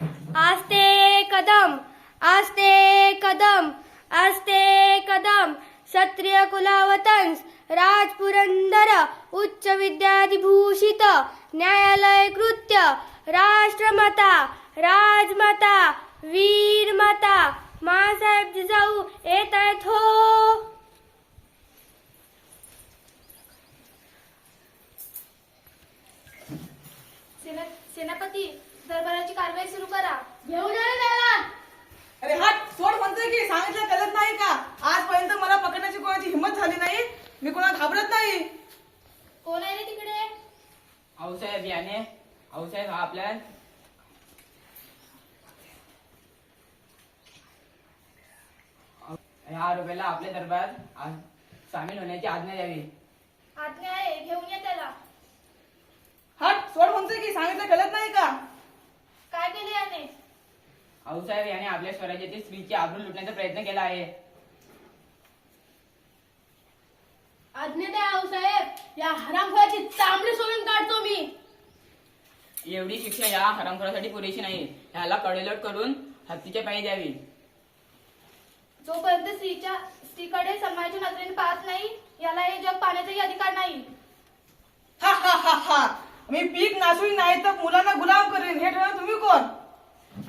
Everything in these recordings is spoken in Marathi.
आस्ते कदम आस्ते कदम आस्ते कदम क्षत्रिय कुलावतंस राजपुरंदर उच्च विद्याधिभूषित न्यायालय कृत्य राष्ट्रमाता राजमाता वीरमाता मासाहेब जिजाऊ येत आहेत हो. सेनापती दरबाराची कारवाई सुरू करा. घेऊन या त्याला. अरे हट, सोड म्हणतोय की. सांगितलं कळत नाही का? आजपर्यंत मला पकडण्याची कोणाची हिंमत झाली नाही. मी कोणाला घाबरत नाही. कोण आहे रे तिकडे? आऊसाहेब याने. आऊसाहेब हा आपल्या या आरोपीला आपल्या दरबारात सामील होण्याची आज्ञा द्यावी. आज्ञा आहे, घेऊन या त्याला. हट, सोड म्हणतोय की. सांगितलं कळत नाही का? काय केले याने? आऊसाहेब याने आपल्या स्वराज्यातील स्त्रीची आबरू लुटण्याचा प्रयत्न केला आहे. आज्ञा द्या आऊसाहेब. या हरामखोराची चामडी सोलून काढतो मी. एवढी शिक्षा या हरामखोरासाठी पुरेशी नाही. याला कडेलोट करून हत्तीच्या पायी द्यावी. जोपर्यंत स्त्रीकडे सन्मानाच्या नजरेने पाहत नाही, याला हे जग पाहण्याचाही अधिकार नाही. हा हा हा हा. मी पीक नासून नाही तर मुलांना गुलाम करेन. हे ठरवलं तुम्ही कोण?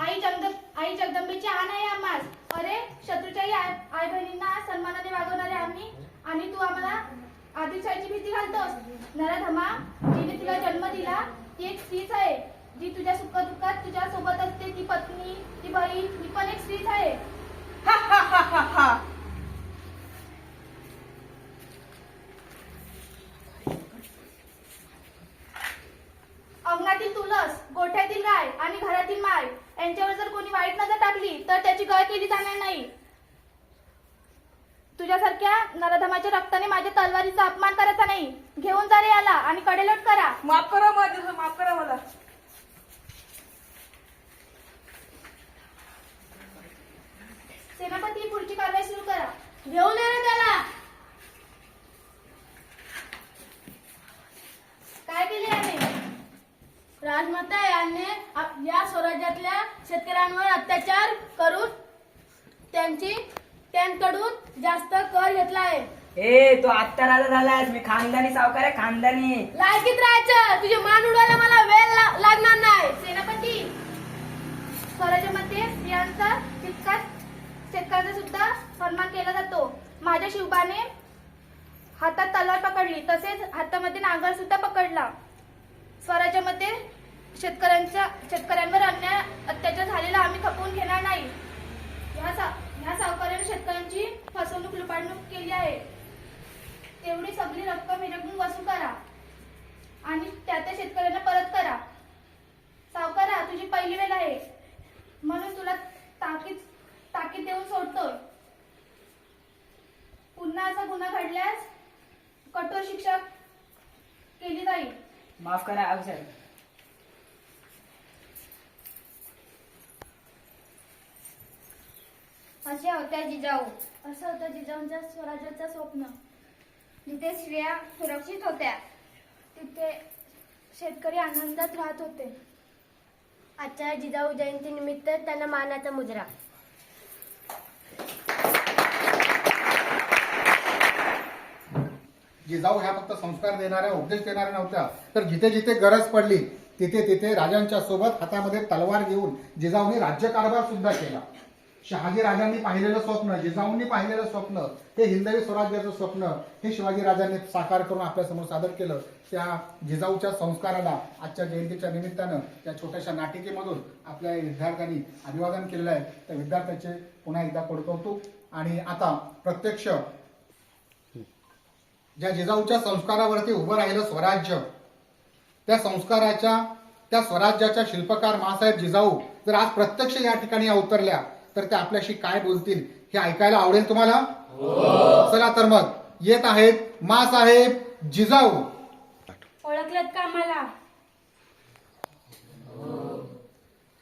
आई जगदंबेची आण आहे आम्हास. अरे शत्रूच्याही आई बहिणींना सन्मानाने वागवणारे आम्ही, आणि तू आम्हाला आदिलशाहीची भीती घालतोस. नराधमा, जिने तुला जन्म दिला ती एक स्त्रीच आहे. जी तुझ्या सुखदुःखात तुझ्या सोबत असते, ती पत्नी, ती बहीण, ती पण एक स्त्रीच आहे. हा हा हा हा हा. अंगणातील तुळस, गोठ्यातील गाय आणि घरातील माय यांच्यावर जर कोणी वाईट नजर टाकली तर त्याची गय केली जाणार नाही. तुझ्यासारख्या नराधमाच्या रक्ताने माझ्या तलवारीचा अपमान करायचा नाही. घेऊन जा रे याला आणि कडेलोट करा. माफ करा माझ्या, माफ करा मला. सेनापती पुढची कारवाई सुरू करा. घेऊन या रे त्याला. काय केले याने? राजमाता याने या स्वराज्यातल्या शेतकऱ्यांवर अत्याचार करून त्यांकडून जास्त कर घेतला आहे. ए, तो आत्ता राजा झालायस. मी खानदानी सावकार आहे, खानदानी. लायकीत राहायचं. तुझे मान उडवायला मला वेळ लागणार नाही. सेनापती, स्वराज्यामध्ये स्त्रियांचा तितकाच शेतकऱ्यांचा सुद्धा सन्मान केला जातो. माझ्या शिवबाने हातात तलवार पकडली, तसेच हातामध्ये नांगर सुद्धा पकडला. स्वराज्यामध्ये शेतकऱ्यांवर अन्याय अत्याचार झालेला आम्ही खपवून घेणार नाही. ह्या सावकाराने शेतकऱ्यांची फसवणूक लुबाडणूक केली आहे. तेवढी सगळी रक्कम हिरकून वसूल करा आणि त्या शेतकऱ्यांना परत करा. सावकारा, तुझी पहिली वेळ आहे म्हणून तुला ताकीद देऊन सोडतोय. पुन्हा असा गुन्हा घडल्यास कठोर शिक्षा केली जाईल. माफ करा आऊसाहेब. असे होत्या जिजाऊ. असं होतं जिजाऊंच्या स्वराज्याचं स्वप्न. जिथे स्त्रिया सुरक्षित होत्या, तिथे शेतकरी आनंदात राहत होते. आजच्या जिजाऊ जयंती निमित्त त्यांना मानाचा मुजरा. जिजाऊ ह्या फक्त संस्कार देणाऱ्या, उपदेश देणाऱ्या नव्हत्या, तर जिथे जिथे गरज पडली तिथे तिथे राजांच्या सोबत हातामध्ये तलवार घेऊन जिजाऊंनी राज्यकारभार सुद्धा केला. शहाजी राजांनी पाहिलेलं स्वप्न, जिजाऊंनी पाहिलेलं स्वप्न, हे हिंदवी स्वराज्याचं स्वप्न, हे शिवाजी राजांनी साकार करून आपल्यासमोर सादर केलं. त्या जिजाऊच्या संस्काराला आजच्या जयंतीच्या निमित्तानं त्या छोट्याशा नाटिकेमधून आपल्या विद्यार्थ्यांनी अभिवादन केलेलं आहे. त्या विद्यार्थ्यांचे पुन्हा एकदा कौतुक. आणि आता प्रत्यक्ष ज्या जिजाऊच्या संस्कारावरती उभं राहिलं स्वराज्य, त्या संस्काराच्या, त्या स्वराज्याच्या शिल्पकार मासाहेब जिजाऊ जर आज प्रत्यक्ष या ठिकाणी अवतरल्या तर त्या आपल्याशी काय बोलतील हे ऐकायला आवडेल तुम्हाला. चला तर मग येत आहेत मासाहेब जिजाऊ. ओळखलत का मला?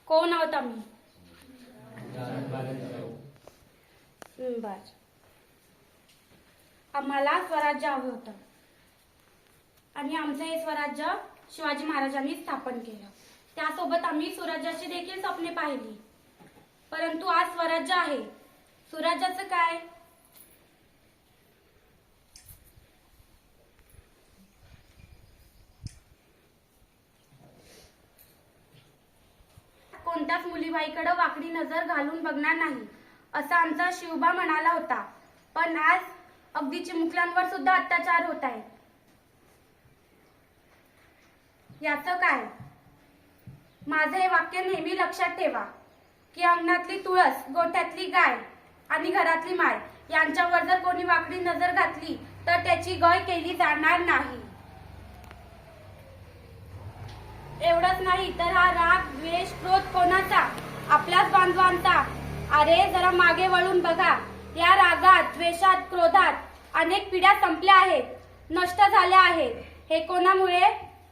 कोण आहोत आम्ही? बर. आम्हाला स्वराज्य हवं होतं आणि आमचं हे स्वराज्य शिवाजी महाराजांनी स्थापन केलं. त्यासोबत आम्ही स्वराज्याची देखील स्वप्ने पाहिली. परंतु आज स्वराज्य आहे, स्वराज्याचं काय? कोणत्याच मुलीबाईकडे वाकडी नजर घालून बघणार नाही असं आमचा शिवबा म्हणाला होता. पण आज अगदी चिमुकल्यांवर सुद्धा अत्याचार होत आहेत. याचं काय? माझं हे वाक्य नेहमी लक्षात ठेवा की अंगणातली तुळस, गोठ्यातली गाय आणि घरातली माय यांच्यावर जर कोणी वाकडी नजर घातली तर त्याची गय केली जाणार नाही. एवढंच नाही तर हा राग, द्वेष, क्रोध कोणाचा? आपल्याच बांधवांचा. अरे जरा मागे वळून बघा. या रागात, द्वेषात, क्रोधात अनेक पिढ्या संपल्या आहेत, नष्ट झाल्या आहेत. हे कोणामुळे?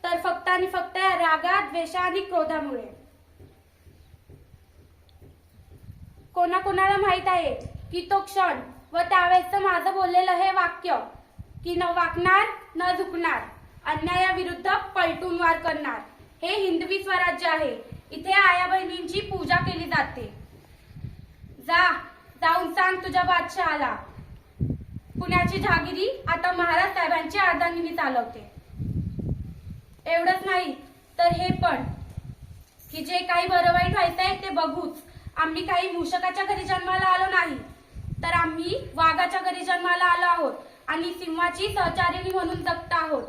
तर फक्त आणि फक्त या रागात, द्वेषा आणि क्रोधामुळे. कोणाकोणाला माहित आहे की तो क्षण व त्यावेळेस माझं बोललेलं हे वाक्य की न वाकणार न झुकणार, अन्यायाविरुद्ध पलटून वार करणार, हे हिंदवी स्वराज्य आहे. इथे आया बहिणींची पूजा केली जाते. जाऊन सांग तुझ्या बादशहाला, पुण्याची जहागिरी आता महाराज साहेबांची अर्धांगिनी चालवते. एवढंच नाही तर हे पण की जे काही बरं वाईट व्हायचंय ते बघूच. आम्ही काही मूषकाच्या घरी जन्माला आलो नाही, तर आम्ही वाघाच्या घरी जन्माला आलो आहोत आणि सिंहाची सहचारिणी म्हणून जगत आहोत.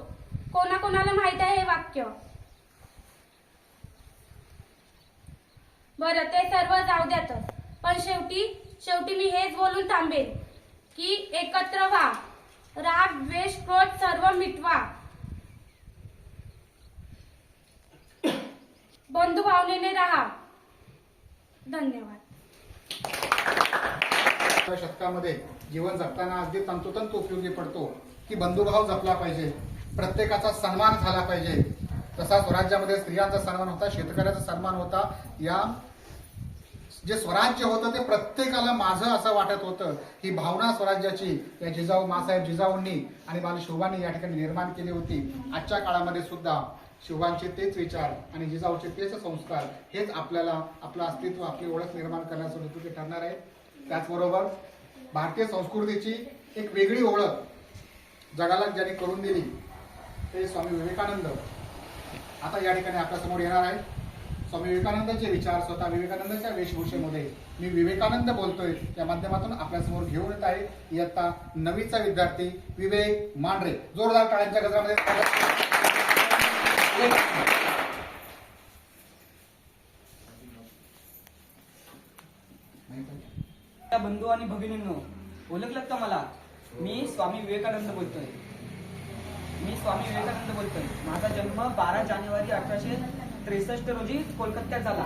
कोणाकोणाला माहित आहे हे वाक्य? बरं, ते सर्व जाऊ द्यातच, पण शेवटी मी हेच बोलून थांबेन की एकत्र व्हा, राग, द्वेष, क्रोध सर्व मिटवा, बंधू भावनेने राहा. धन्यवाद. शतकामध्ये जीवन जगताना अगदी तंतोतंत उपयोगी पडतो की बंधुभाव जपला पाहिजे, प्रत्येकाचा सन्मान झाला पाहिजे. तसा स्वराज्यामध्ये स्त्रियांचा सन्मान होता, शेतकऱ्याचा सन्मान होता. या जे स्वराज्य होतं ते प्रत्येकाला माझं असं वाटत होतं. ही भावना स्वराज्याची या जिजाऊ मासाहेब जिजाऊंनी आणि बाल शिवबांनी या ठिकाणी निर्माण केली होती. आजच्या काळामध्ये सुद्धा शिवबांचे तेच विचार आणि जिजाऊचे तेच संस्कार हेच आपल्याला आपलं अस्तित्व, आपली ओळख निर्माण करण्यासाठी उपयोगी ठरणार आहे. त्याचबरोबर भारतीय संस्कृतीची एक वेगळी ओळख जगाला ज्यांनी करून दिली ते स्वामी विवेकानंद आता या ठिकाणी आपल्यासमोर येणार आहे. स्वामी विवेकानंदांचे विचार स्वतः विवेकानंदांच्या वेशभूषेमध्ये मी विवेकानंद बोलतोय या माध्यमातून आपल्यासमोर घेऊन येत आहे इयत्ता 9वीचा विद्यार्थी विवेक मांढरे. जोरदार टाळ्यांच्या गजरामध्ये स्वागत. बंधू आणि भगिनींनो, ओळखलं का मला? मी स्वामी विवेकानंद बोलतोय. माझा जन्म 12 जानेवारी 1863 रोजी कोलकात्यात झाला.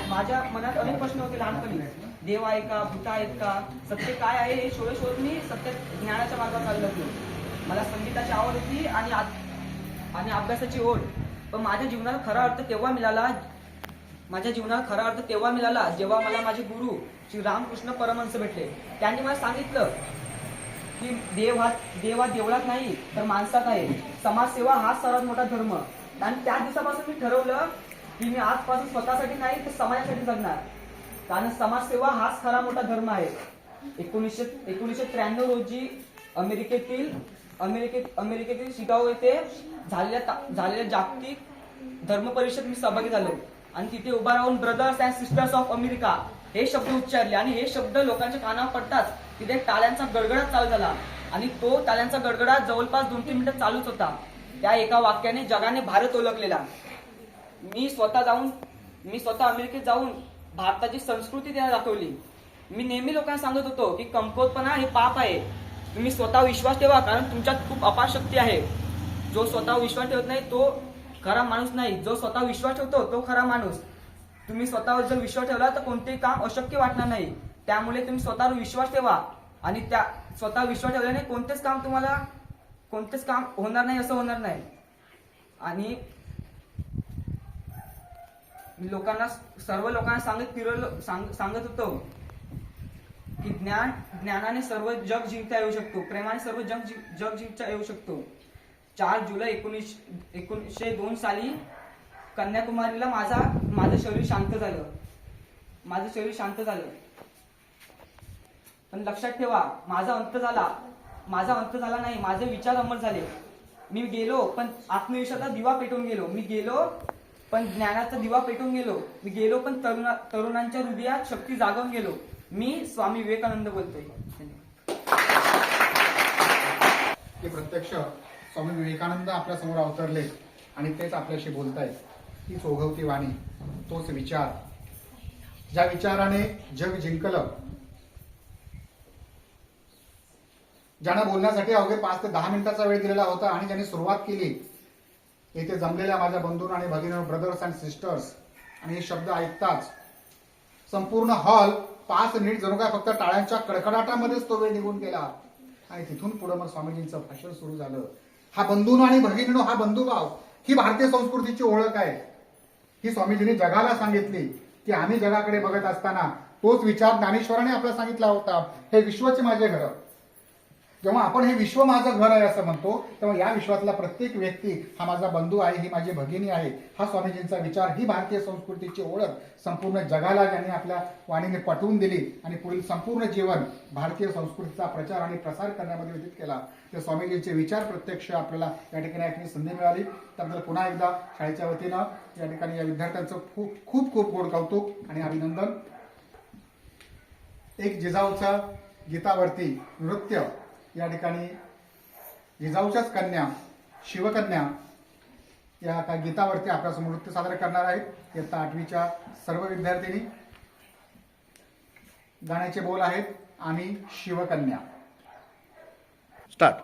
माझ्या मनात अनेक प्रश्न होते लहानपणी. देव आहे का, भूत आहेत का, सत्य काय आहे हे शोध मी सत्य ज्ञानाच्या मार्गावर चाललो होतो. मला संगीताची आवड होती आणि अभ्यासाची ओढ. पण माझ्या जीवनाला खरा अर्थ तेव्हा मिळाला जेव्हा मला माझे गुरु श्री रामकृष्ण परमहंस भेटले. त्यांनी मला सांगितलं की देव हा देवळात नाही तर माणसात आहे. समाजसेवा हा सर्वात मोठा धर्म. आणि त्या दिवसापासून मी ठरवलं की मी आजपासून स्वतःसाठी नाही तर समाजासाठी जगणार. कारण समाजसेवा हाच खरा मोठा धर्म आहे. 1993 रोजी अमेरिकेतील शिकागो येथे झालेल्या जागतिक धर्म परिषद मी सहभागी झालो आणि तिथे उभा राहून brothers and sisters of America हे शब्द उच्चारले आणि हे शब्द लोकांच्या कानावर पडताच तिथे टाळ्यांचा गडगडाट चालू झाला आणि तो टाळ्यांचा गडगडाट जवळपास 2-3 मिनिटं चालूच होता. त्या एका वाक्याने जगाने भारत ओळखलेला. मी स्वतः अमेरिकेत जाऊन भारताची संस्कृती त्यांना दाखवली. मी नेहमी लोकांना सांगत होतो की कमकुवतपणा हे पाप आहे. तुम्ही स्वतः विश्वास ठेवा कारण तुमच्यात खूप अपार शक्ती आहे. जो स्वतः विश्वास ठेवत नाही तो खरा माणूस नाही. जो स्वतः विश्वास ठेवतो तो खरा माणूस. तुम्ही स्वतःवर जर विश्वास ठेवला तर कोणतेही काम अशक्य वाटणार नाही. त्यामुळे तुम्ही स्वतःवर विश्वास ठेवा आणि त्या स्वतः विश्वास ठेवल्याने कोणतेच काम होणार नाही असं होणार नाही. आणि सर्व लोकांना सांगत होतो की ज्ञानाने सर्व जग जिंकता येऊ शकतो, प्रेमाने सर्व जग जिंकता येऊ शकतो. 4 जुलै 1902 साली कन्याकुमारीला माझं शरीर शांत झालं. माझं शरीर शांत झालं. पण लक्षात ठेवा, माझा अंत झाला नाही. माझे विचार अमर झाले. मी गेलो पण आत्मविश्वासाचा दिवा पेटून गेलो. मी गेलो पण ज्ञानाचा दिवा पेटून गेलो. मी गेलो पण तरुणांच्या हृदयात शक्ती जागवून गेलो. मी स्वामी विवेकानंद बोलतोय. की प्रत्यक्ष स्वामी विवेकानंद आपल्या समोर अवतरले आणि तेच आपल्याशी बोलतायत. तीच ओघवती वाणी, तोच विचार, ज्या विचाराने जग जिंकलं, ज्यांना बोलण्यासाठी अवघे 5 ते 10 मिनिटाचा वेळ दिलेला होता आणि ज्यांनी सुरुवात केली. येथे जमलेल्या माझ्या बंधूंना आणि भगिनी, ब्रदर्स अँड सिस्टर्स, आणि हे शब्द ऐकताच संपूर्ण हॉल 5 मिनिट जणू काय फक्त टाळ्यांच्या कडकडाटामध्येच तो वेळ निघून गेला. आणि तिथून पुढे मग स्वामीजींचं भाषण सुरू झालं. हा बंधूंनो आणि भगिनींनो, हा बंधुभाव, ही भारतीय संस्कृतीची ओळख आहे. ही स्वामीजींनी जगाला सांगितली की आम्ही जगाकडे बघत असताना तोच विचार ज्ञानेश्वराने आपल्याला सांगितला होता, हे विश्वचे माझे घर. जेव्हा आपण हे विश्व माझं घर आहे असं म्हणतो, तेव्हा या विश्वातला प्रत्येक व्यक्ती हा माझा बंधू आहे, ही माझी भगिनी आहे. हा स्वामीजींचा विचार, ही भारतीय संस्कृतीची ओळख संपूर्ण जगाला ज्यांनी आपल्या वाणीने पटवून दिली आणि पुढील संपूर्ण जीवन भारतीय संस्कृतीचा प्रचार आणि प्रसार करण्यामध्ये व्यतीत केला. ते स्वामीजींचे विचार प्रत्यक्ष आपल्याला या ठिकाणी ऐकण्याची संधी मिळाली. त्याबद्दल पुन्हा एकदा शाळेच्या वतीनं या ठिकाणी या विद्यार्थ्यांचं खूप खूप खूप गोड कौतुक आणि अभिनंदन. एक जिजाऊचा गीतावरती नृत्य या ठिकाणी जिजाऊच्याच कन्या, शिवकन्या या का गीतावरती आपल्यासमोर नृत्य सादर करणार आहेत. इयत्ता 8वीच्या सर्व विद्यार्थिनी. गाण्याचे बोल आहेत, आम्ही शिवकन्या. स्टार्ट.